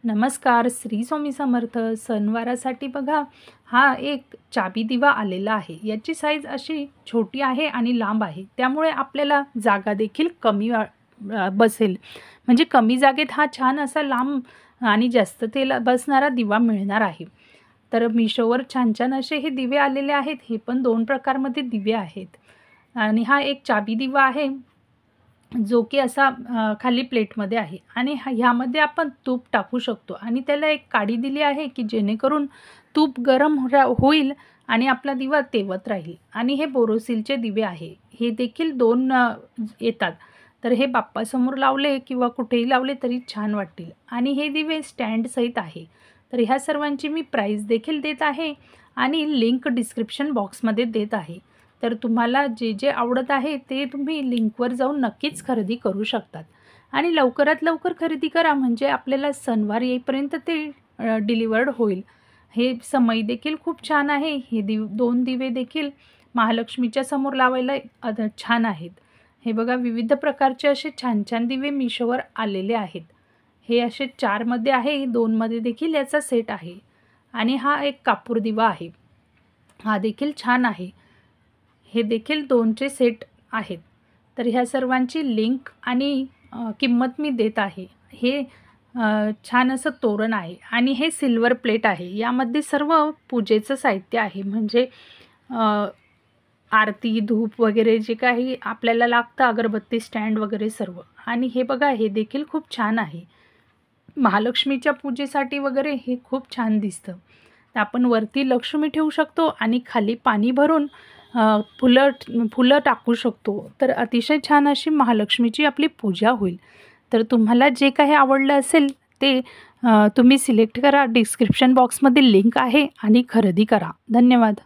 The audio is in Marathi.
नमस्कार, श्री स्वामी समर्थ. सणवारासाठी बघा, हा एक चाबी दिवा आलेला आहे. याची साईज अशी छोटी आहे आणि लांब आहे, त्यामुळे आपल्याला जागा देखील कमी बसेल. म्हणजे कमी जागेत हा छान असा लांब आणि जास्त तेल बसणारा दिवा मिळणार आहे. तर मिशोवर छान छान असे हे दिवे आलेले आहेत. हे पण 2 प्रकारमध्ये दिवे आहेत आणि हा एक चाबी दिवा आहे, जो की असा खाली प्लेटमध्ये आहे आणि ह्यामध्ये आपण तूप टाकू शकतो आणि त्याला एक काडी दिली आहे की जेणेकरून तूप गरम होईल आणि आपला दिवा तेवत राहील. आणि हे बोरोसिलचे दिवे आहे. हे देखील 2 येतात. तर हे बाप्पासमोर लावले किंवा कुठेही लावले तरी छान वाटतील आणि हे दिवे स्टँड सहित आहे. तर ह्या सर्वांची मी प्राईस देखील देत आहे आणि लिंक डिस्क्रिप्शन बॉक्समध्ये देत आहे. तर तुम्हाला जे जे आवडत आहे ते तुम्ही लिंकवर जाऊन नक्कीच खरेदी करू शकतात आणि लवकरात लवकर खरेदी करा, म्हणजे आपल्याला सणवार येईपर्यंत ते डिलिवर्ड होईल. हे समय देखील खूप छान आहे. हे 2 दिवे देखील महालक्ष्मीच्या समोर लावायला छान आहेत. हे बघा, विविध प्रकारचे असे छान छान दिवे मिशोवर आलेले आहेत. हे असे 4 मध्ये आहे, 2 मध्ये देखील याचा सेट आहे आणि हा एक कापूर दिवा आहे. हा देखील छान आहे. हे देखील 2चे सेट आहेत. तर ह्या सर्वांची लिंक आणि किंमत मी देत आहे. हे छान असं तोरण आहे आणि हे सिल्वर प्लेट आहे. यामध्ये सर्व पूजेचं साहित्य आहे, म्हणजे आरती, धूप वगैरे जे काही आपल्याला लागतं, अगरबत्ती स्टँड वगैरे सर्व. आणि हे बघा, हे देखील खूप छान आहे. महालक्ष्मीच्या पूजेसाठी वगैरे हे खूप छान दिसतं. तर आपण वरती लक्ष्मी ठेवू शकतो आणि खाली पाणी भरून फुलं टाकू शकतो. तर अतिशय छान अशी महालक्ष्मीची आपली पूजा होईल. तर तुम्हाला जे काही आवडलं असेल ते तुम्ही सिलेक्ट करा. डिस्क्रिप्शन बॉक्समध्ये लिंक आहे आणि खरेदी करा. धन्यवाद.